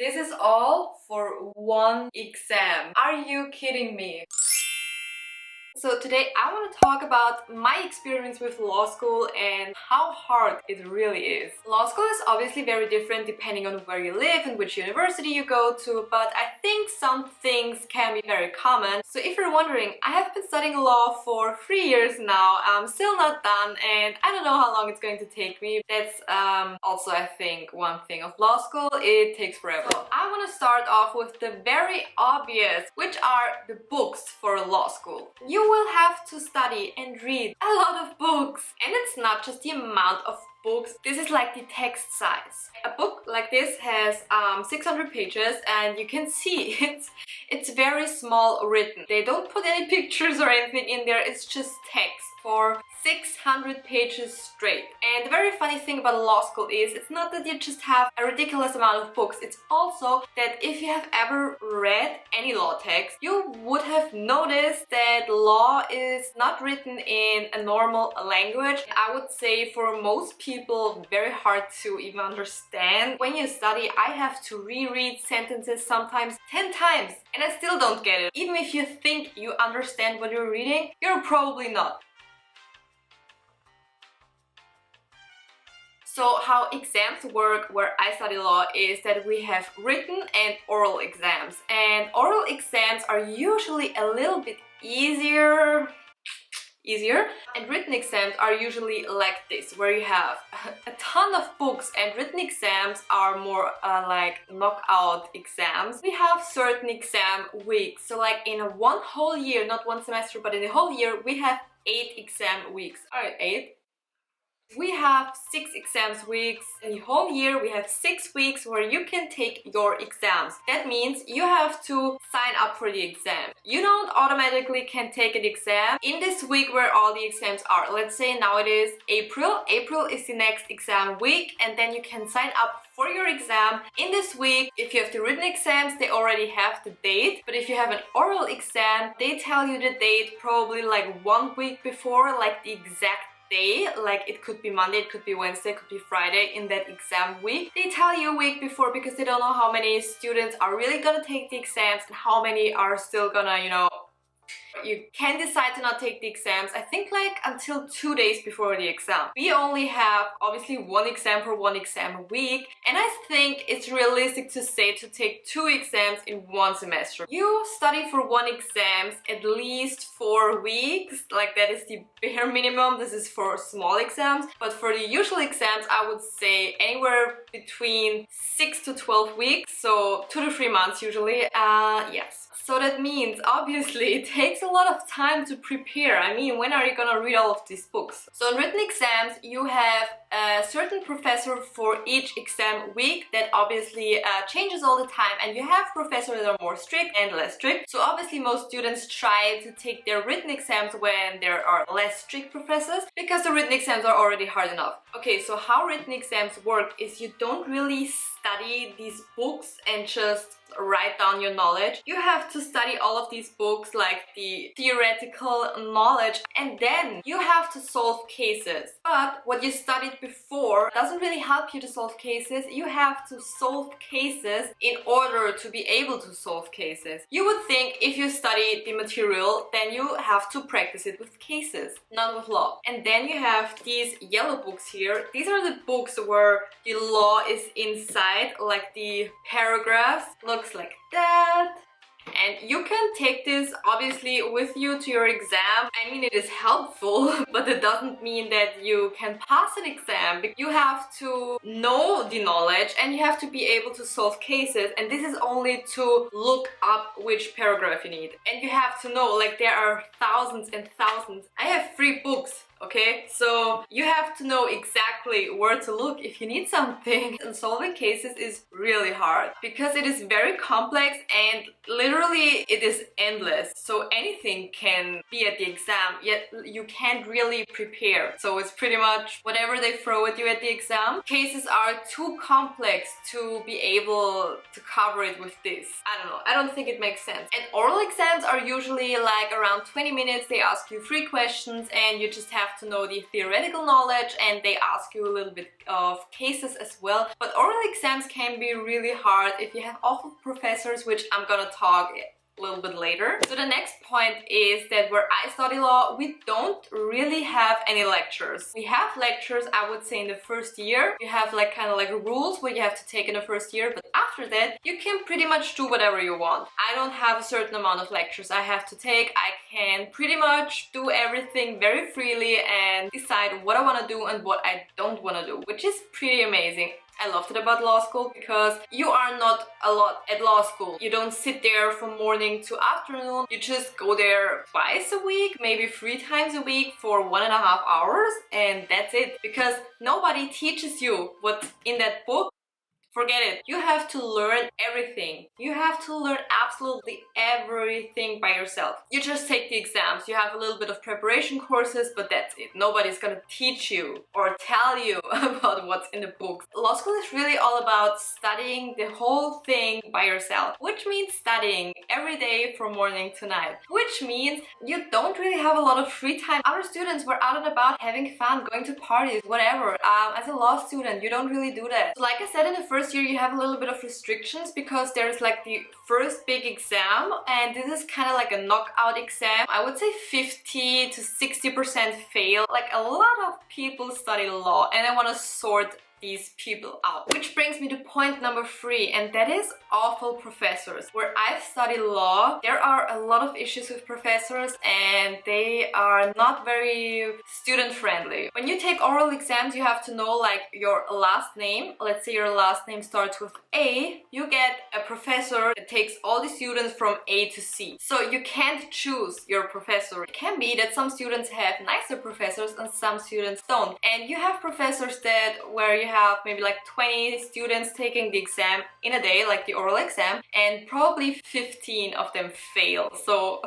This is all for one exam. Are you kidding me? So today I want to talk about my experience with law school and how hard it really is. Law school is obviously very different depending on where you live and which university you go to, but I think some things can be very common. So if you're wondering, I have been studying law for 3 years now. I'm still not done and I don't know how long it's going to take me. That's also I think one thing of law school, it takes forever. So I want to start off with the very obvious, which are the books for law school. You will have to study and read a lot of books, and it's not just the amount of books. This is like the text size. A book like this has 600 pages, and you can see it's very small written. They don't put any pictures or anything in there, it's just text for 600 pages straight. And the very funny thing about law school is it's not that you just have a ridiculous amount of books, it's also that if you have ever read any law text, you would have noticed that law is not written in a normal language. I would say for most people very hard to even understand. When you study, I have to reread sentences sometimes 10 times and I still don't get it. Even if you think you understand what you're reading, you're probably not. So how exams work where I study law is that we have written and oral exams. And oral exams are usually a little bit easier, and written exams are usually like this, where you have a ton of books, and written exams are more like knockout exams. We have certain exam weeks, so like in one whole year, not one semester, but in a whole year, we have 8 exam weeks. Alright, 8. We have 6 exams weeks. In the whole year we have 6 weeks where you can take your exams. That means you have to sign up for the exam. You don't automatically can take an exam in this week where all the exams are. Let's say now it is April. April is the next exam week, and then you can sign up for your exam in this week. If you have the written exams, they already have the date, but if you have an oral exam, they tell you the date probably like 1 week before, like the exact day. Like it could be Monday, it could be Wednesday, it could be Friday in that exam week. They tell you a week before because they don't know how many students are really gonna take the exams and how many are still gonna, you can decide to not take the exams, I think like until 2 days before the exam. We only have obviously 1 exam for 1 exam a week, and I think it's realistic to say to take 2 exams in 1 semester. You study for 1 exam at least 4 weeks, like that is the bare minimum. This is for small exams, but for the usual exams I would say anywhere between 6 to 12 weeks, so 2 to 3 months usually. Yes. So that means obviously it takes a lot of time to prepare. I mean, when are you gonna read all of these books? So in written exams you have a certain professor for each exam week that obviously changes all the time, and you have professors that are more strict and less strict. So obviously most students try to take their written exams when there are less strict professors because the written exams are already hard enough. Okay, so how written exams work is you don't really study these books and just write down your knowledge. You have to study all of these books, like the theoretical knowledge, and then you have to solve cases. But what you studied before doesn't really help you to solve cases. You have to solve cases in order to be able to solve cases. You would think if you study the material, then you have to practice it with cases, not with law. And then you have these yellow books here. These are the books where the law is inside, like the paragraphs. Looks like that. And you can take this obviously with you to your exam. I mean, it is helpful, but it doesn't mean that you can pass an exam. You have to know the knowledge and you have to be able to solve cases, and this is only to look up which paragraph you need. And you have to know, like, there are thousands and thousands. I have 3 books. Okay, so you have to know exactly where to look if you need something. And solving cases is really hard because it is very complex and literally it is endless. So anything can be at the exam, yet you can't really prepare. So it's pretty much whatever they throw at you at the exam. Cases are too complex to be able to cover it with this. I don't know, I don't think it makes sense. And oral exams are usually like around 20 minutes. They ask you 3 questions and you just have have to know the theoretical knowledge, and they ask you a little bit of cases as well. But oral exams can be really hard if you have awful professors, which I'm gonna talk a little bit later. So the next point is that where I study law, we don't really have any lectures. We have lectures, I would say, in the first year. You have like kind of like rules what you have to take in the first year, but after that you can pretty much do whatever you want. I don't have a certain amount of lectures I have to take. I can pretty much do everything very freely and decide what I want to do and what I don't want to do, which is pretty amazing. I loved it about law school because you are not a lot at law school. You don't sit there from morning to afternoon. You just go there twice a week, maybe 3 times a week for 1.5 hours, and that's it. Because nobody teaches you what's in that book. Forget it. You have to learn everything. You have to learn absolutely everything by yourself. You just take the exams. You have a little bit of preparation courses, but that's it. Nobody's gonna teach you or tell you about what's in the books. Law school is really all about studying the whole thing by yourself, which means studying every day from morning to night, which means you don't really have a lot of free time. Other students were out and about having fun, going to parties, whatever. As a law student, you don't really do that. So like I said, in the first year you have a little bit of restrictions because there's like the first big exam, and this is kind of like a knockout exam. I would say 50 to 60% fail. Like a lot of people study law and I want to sort these people out. Which brings me to point number 3, and that is awful professors. Where I've studied law, there are a lot of issues with professors and they are not very student friendly. When you take oral exams, you have to know like your last name. Let's say your last name starts with A. You get a professor that takes all the students from A to C. So you can't choose your professor. It can be that some students have nicer professors and some students don't. And you have professors that where you have maybe like 20 students taking the exam in a day, like the oral exam, and probably 15 of them fail, so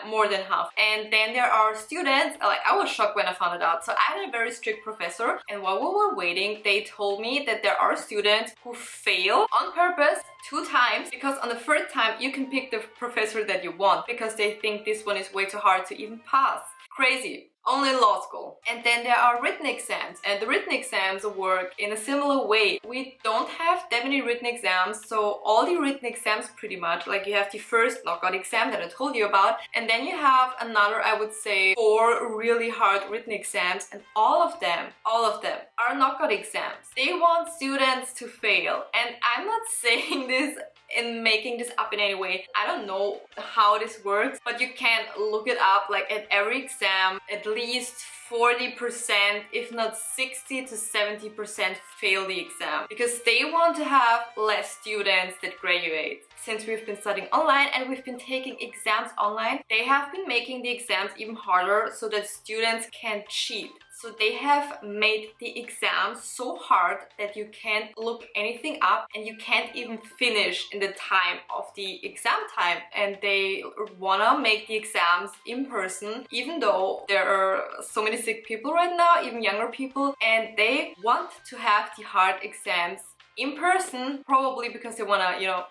more than half. And then there are students, like I was shocked when I found it out. So I had a very strict professor, and while we were waiting, they told me that there are students who fail on purpose 2 times, because on the 3rd time you can pick the professor that you want because they think this one is way too hard to even pass. Crazy. Only law school. And then there are written exams, and the written exams work in a similar way. We don't have that many written exams, so all the written exams pretty much, like you have the first knockout exam that I told you about, and then you have another, I would say, 4 really hard written exams, and all of them are knockout exams. They want students to fail, and I'm not saying this in making this up in any way. I don't know how this works, but you can look it up. Like at every exam, at least 40%, if not 60 to 70% fail the exam because they want to have less students that graduate. Since we've been studying online and we've been taking exams online, they have been making the exams even harder so that students can cheat. So they have made the exams so hard that you can't look anything up and you can't even finish in the time of the exam time. And they wanna make the exams in person, even though there are so many sick people right now, even younger people, and they want to have the hard exams in person, probably because they wanna, you know,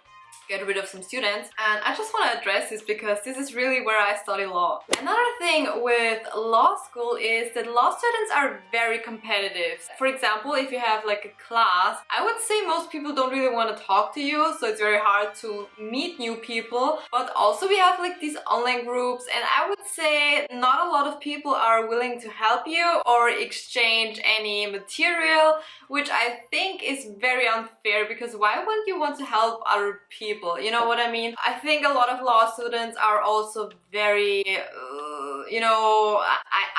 get rid of some students. And I just want to address this because this is really where I study law. Another thing with law school is that law students are very competitive. For example, if you have like a class, I would say most people don't really want to talk to you, so it's very hard to meet new people. But also we have like these online groups, and I would say not a lot of people are willing to help you or exchange any material, which I think is very unfair, because why wouldn't you want to help other people? You know what I mean? I think a lot of law students are also very, you know,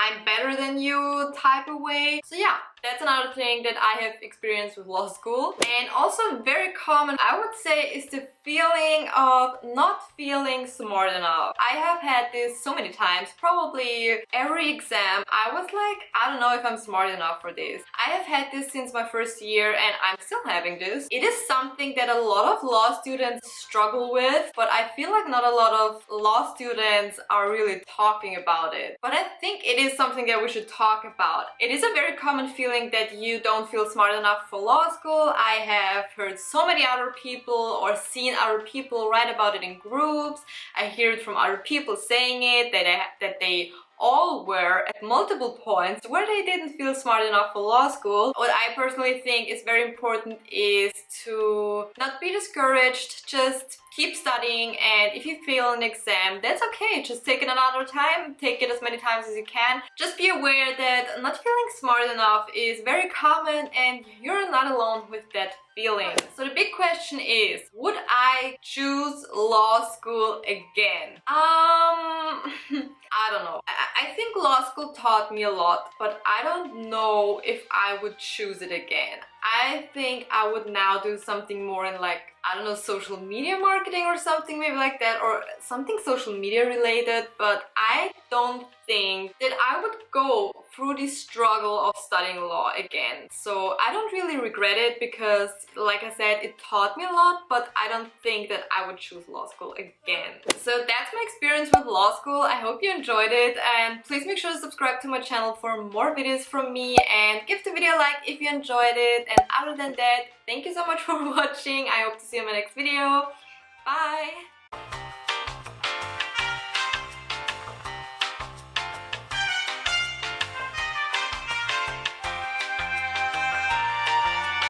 I'm better than you type of way. So yeah, that's another thing that I have experienced with law school. And also very common, I would say, is the feeling of not feeling smart enough. I have had this so many times, probably every exam. I was like, I don't know if I'm smart enough for this. I have had this since my first year and I'm still having this. It is something that a lot of law students struggle with, but I feel like not a lot of law students are really talking about it. But I think it is something that we should talk about. It is a very common feeling that you don't feel smart enough for law school. I have heard so many other people or seen other people write about it in groups. I hear it from other people saying it, that they all were at multiple points where they didn't feel smart enough for law school. What I personally think is very important is to not be discouraged, just keep studying, and if you fail an exam, that's okay. Just take it another time, take it as many times as you can. Just be aware that not feeling smart enough is very common and you're not alone with that feeling. So the big question is, would I choose law school again? I don't know. I think law school taught me a lot, but I don't know if I would choose it again. I think I would now do something more in like, I don't know, social media marketing or something maybe like that, or something social media related, but I don't think that I would go through the struggle of studying law again. So I don't really regret it because, like I said, it taught me a lot, but I don't think that I would choose law school again. So that's my experience with law school. I hope you enjoyed it, and please make sure to subscribe to my channel for more videos from me, and give the video a like if you enjoyed it. And other than that, thank you so much for watching. I hope to see you in my next video. Bye!